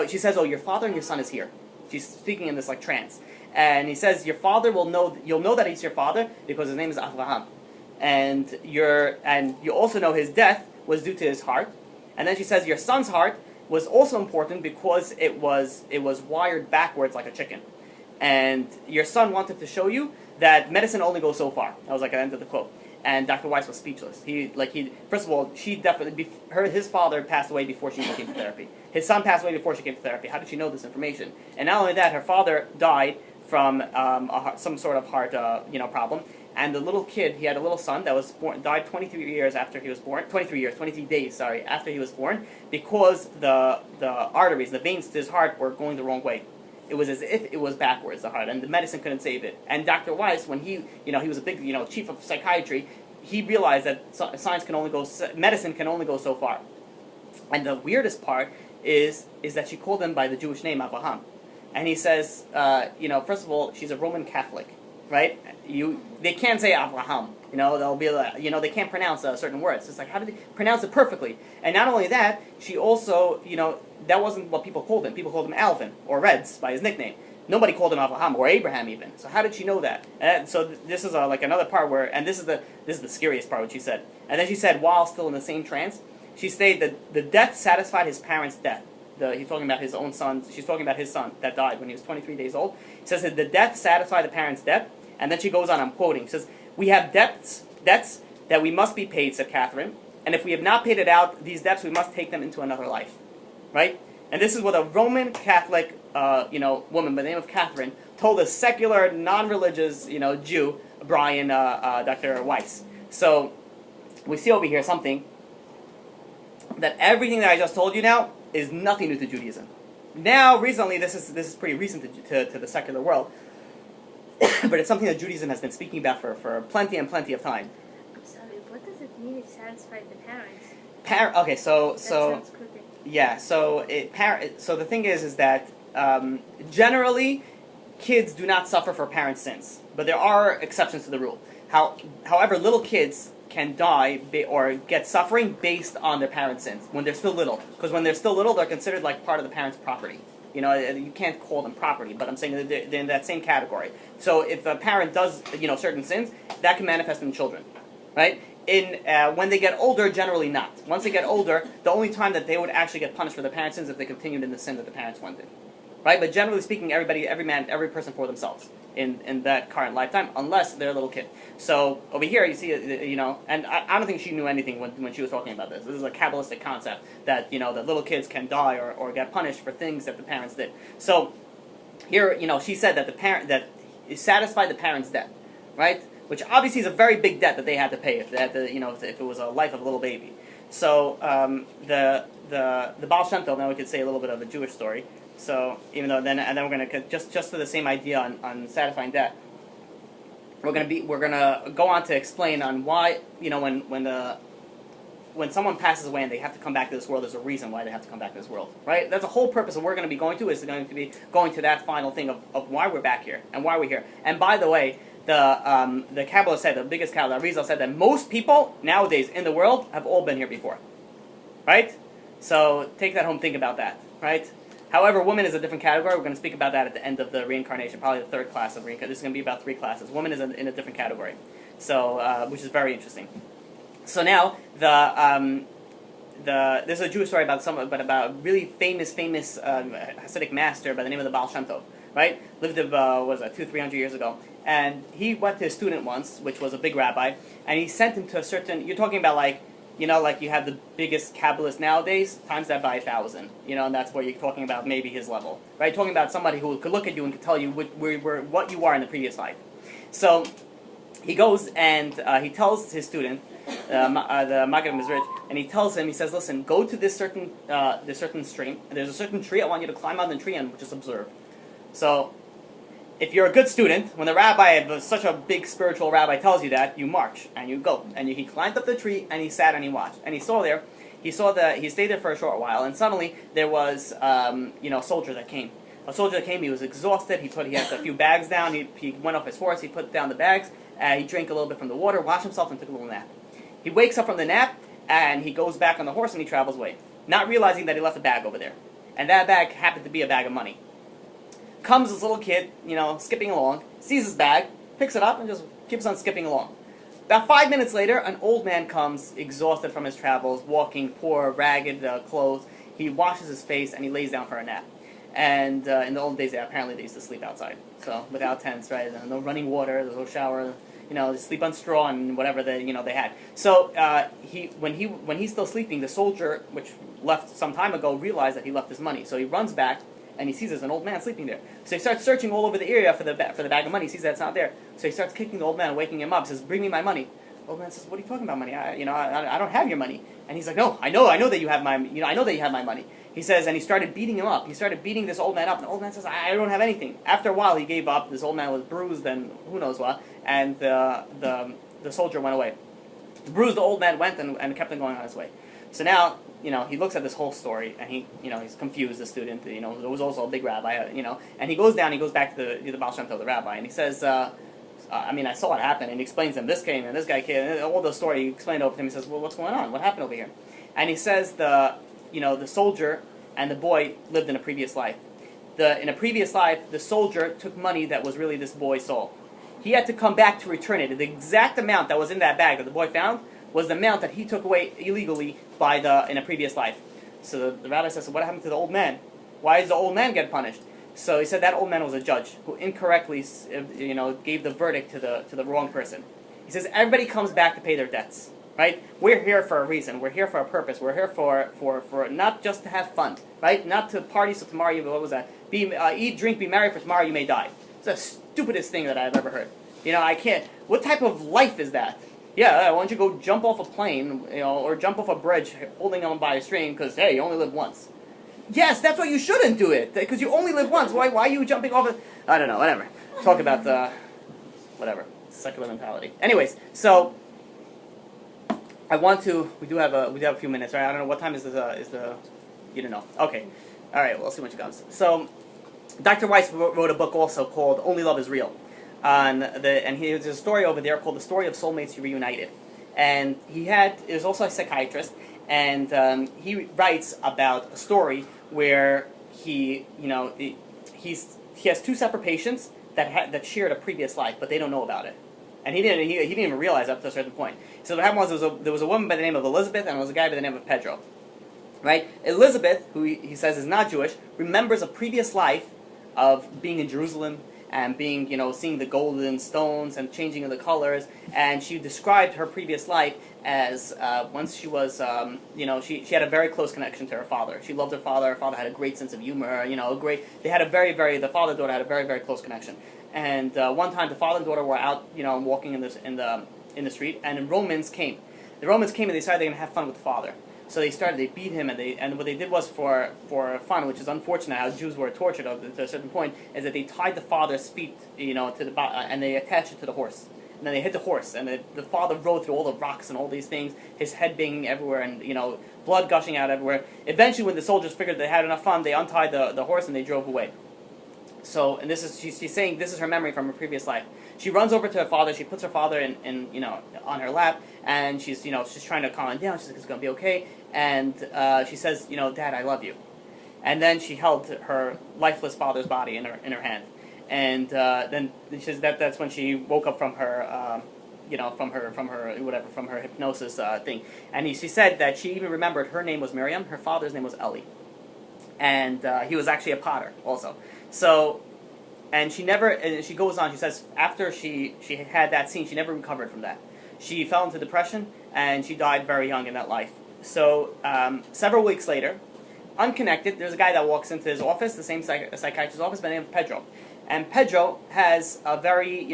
she says, oh, your father and your son is here. She's speaking in this like trance, and he says, your father you'll know that he's your father because his name is Avraham, and you also know his death was due to his heart. And then she says your son's heart was also important because it was wired backwards like a chicken. And your son wanted to show you that medicine only goes so far. That was like the end of the quote. And Dr. Weiss was speechless. First of all, his father passed away before she came to therapy. His son passed away before she came to therapy. How did she know this information? And not only that, her father died from some sort of heart problem. And the little kid, he had a little son that was born, died 23 years after he was born, 23 days, after he was born, because the arteries, the veins to his heart were going the wrong way. It was as if it was backwards, the heart, and the medicine couldn't save it. And Dr. Weiss, when he was a big, chief of psychiatry, he realized that medicine can only go so far. And the weirdest part is that she called him by the Jewish name Avraham. And he says, first of all, she's a Roman Catholic. Right? They can't say Avraham. They'll be they can't pronounce certain words. It's like, how do they pronounce it perfectly? And not only that, she also, that wasn't what people called him. People called him Alvin or Reds by his nickname. Nobody called him Avraham or Abraham even. So how did she know that? And so this is like another part where, and this is the scariest part, what she said. And then she said, while still in the same trance, she stated that the death satisfied his parents' death. He's talking about his own son. She's talking about his son that died when he was 23 days old. It says that the death satisfied the parents' death. And then she goes on, I'm quoting, she says, we have debts that we must be paid, said Catherine. And if we have not paid it out, these debts, we must take them into another life. Right? And this is what a Roman Catholic, woman by the name of Catherine told a secular, non-religious, Jew, Brian, Dr. Weiss. So we see over here something that everything that I just told you now is nothing new to Judaism. Now, recently, this is pretty recent to the secular world, but it's something that Judaism has been speaking about for plenty and plenty of time. I'm sorry, what does it mean it satisfied the parents? Okay, so that sounds crooked. Yeah, so the thing is that generally kids do not suffer for parents' sins, but there are exceptions to the rule. However, little kids can die or get suffering based on their parents' sins when they're still little. Because when they're still little, they're considered like part of the parents' property. You can't call them property, but I'm saying that they're in that same category. So if a parent does, certain sins, that can manifest in children, right? When they get older, generally not. Once they get older, the only time that they would actually get punished for their parents' sins is if they continued in the sin that the parents went in. Right? But generally speaking, every person for themselves in that current lifetime, unless they're a little kid. So over here, you see, and I don't think she knew anything when she was talking about this. This is a Kabbalistic concept that, that little kids can die or get punished for things that the parents did. So here, she said that that it satisfied the parents' debt, right? Which obviously is a very big debt that they had to pay if they had to, if it was a life of a little baby. So the Baal Shem Tov, now we could say a little bit of a Jewish story. So even though then we're gonna just to the same idea on satisfying debt, we're gonna go on to explain on why when someone passes away and they have to come back to this world, there's a reason why they have to come back to this world, right? That's the whole purpose of what we're going to be going to, is going to be going to that final thing of why we're back here and why we're here. And by the way, the Kabbalah said, the biggest Kabbalah, Arizal said that most people nowadays in the world have all been here before, right? So take that home, think about that, right? However, women is a different category. We're going to speak about that at the end of the reincarnation, probably the third class of reincarnation. This is going to be about 3 classes. Women is in a different category, so which is very interesting. So now there's a Jewish story about a really famous Hasidic master by the name of the Baal Shem Tov, right? Lived 200-300 years ago, And he went to a student once, which was a big rabbi, and he sent him to a certain, you're talking about like, like you have the biggest Kabbalist nowadays, times that by 1,000, and that's where you're talking about maybe his level, right? Talking about somebody who could look at you and could tell you what you are in the previous life. So he goes and he tells his student, the Maggid Mizrich, and he tells him, he says, listen, go to this certain stream, and there's a certain tree, I want you to climb out the tree and just observe. So if you're a good student, when the rabbi, such a big spiritual rabbi, tells you that, you march and you go. And he climbed up the tree and he sat and he watched. And he stayed there for a short while. And suddenly there was, a soldier that came. A soldier that came. He was exhausted. He had a few bags down. He went off his horse. He put down the bags. He drank a little bit from the water, washed himself, and took a little nap. He wakes up from the nap and he goes back on the horse and he travels away, not realizing that he left a bag over there. And that bag happened to be a bag of money. Comes this little kid, skipping along, sees his bag, picks it up, and just keeps on skipping along. About 5 minutes later, an old man comes, exhausted from his travels, walking, poor, ragged clothes. He washes his face, and he lays down for a nap. And in the old days, apparently they used to sleep outside. So, without tents, right? No running water, there's no shower, they sleep on straw and whatever they had. So, when he's still sleeping, the soldier, which left some time ago, realized that he left his money. So he runs back, and he sees there's an old man sleeping there. So he starts searching all over the area for the bag of money. He sees that it's not there. So he starts kicking the old man, waking him up. He says, "Bring me my money." The old man says, "What are you talking about, money? I don't have your money." And he's like, "No, I know that you have my, I know that you have my money." He says, and he started beating him up. He started beating this old man up. And the old man says, "I don't have anything." After a while, he gave up. This old man was bruised and who knows what. And the soldier went away. The bruised old man went and kept on going on his way. So now, he looks at this whole story, and he's confused, the student, there was also a big rabbi, and he goes back to the Baal Shem Tov, the rabbi, and he says, I saw what happened, and he explains to him, this came, and this guy came, and all the story, he explained over to him, he says, well, what's going on? What happened over here? And he says the soldier and the boy lived in a previous life. In a previous life, the soldier took money that was really this boy's soul. He had to come back to return it. The exact amount that was in that bag that the boy found was the amount that he took away illegally in a previous life. So the rabbi says, so what happened to the old man? Why does the old man get punished? So he said that old man was a judge who incorrectly, gave the verdict to the wrong person. He says everybody comes back to pay their debts, right? We're here for a reason. We're here for a purpose. We're here for not just to have fun, right? Not to party so tomorrow eat, drink, be merry, for tomorrow you may die. It's the stupidest thing that I've ever heard. I can't. What type of life is that? Yeah, why don't you go jump off a plane, or jump off a bridge holding on by a string because, hey, you only live once. Yes, that's why you shouldn't do it, because you only live once. Why are you jumping off it? I don't know, whatever. Talk about secular mentality. Anyways, so we do have a few minutes, right? I don't know, what time is you don't know. Okay. All right, we'll see when she comes. So, Dr. Weiss wrote a book also called Only Love is Real. And there's a story over there called The Story of Soulmates Reunited. And he was also a psychiatrist, and he writes about a story where he has two separate patients that shared a previous life, but they don't know about it. And he didn't even realize up to a certain point. So what happened was there was a woman by the name of Elizabeth, and there was a guy by the name of Pedro. Right? Elizabeth, who he says is not Jewish, remembers a previous life of being in Jerusalem, and being, seeing the golden stones and changing of the colors, and she described her previous life as once she was, she had a very close connection to her father. She loved her father. Her father had a great sense of humor. They had the father and daughter had a very, very close connection. And one time, the father and daughter were out, walking in the street, and Romans came. The Romans came and they decided they were going to have fun with the father. So they beat him, and what they did was for fun, which is unfortunate how Jews were tortured up to a certain point, is that they tied the father's feet, to the and they attached it to the horse. And then they hit the horse, and the father rode through all the rocks and all these things, his head banging everywhere, and blood gushing out everywhere. Eventually, when the soldiers figured they had enough fun, they untied the horse and they drove away. So, and she's saying this is her memory from her previous life. She runs over to her father. She puts her father in on her lap, and she's trying to calm him down. She's like, it's gonna be okay. And she says, Dad, I love you. And then she held her lifeless father's body in her hand. And then she says that's when she woke up from her from her hypnosis thing. And she said that she even remembered her name was Miriam. Her father's name was Eli. And he was actually a potter also. So And she never, and she goes on, she says, after she had that scene, she never recovered from that. She fell into depression, and she died very young in that life. So, several weeks later, unconnected, there's a guy that walks into his office, the same psychiatrist's office, by the name of Pedro. And Pedro has a very,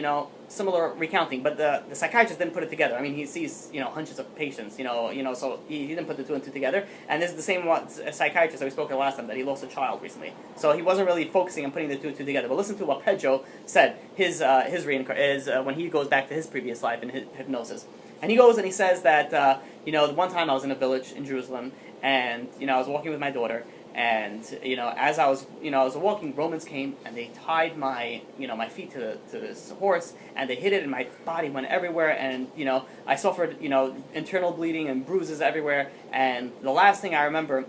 similar recounting, but the psychiatrist didn't put it together. I mean, he sees, hundreds of patients, so he didn't put the two and two together. And this is the same psychiatrist that we spoke about last time, that he lost a child recently. So he wasn't really focusing on putting the two and two together. But listen to what Pedro said, his when he goes back to his previous life in hypnosis. And he goes and he says that, the one time I was in a village in Jerusalem, and, I was walking with my daughter, and, as I was walking, Romans came, and they tied my feet to this horse, and they hit it, and my body went everywhere, and, I suffered, internal bleeding and bruises everywhere, and the last thing I remember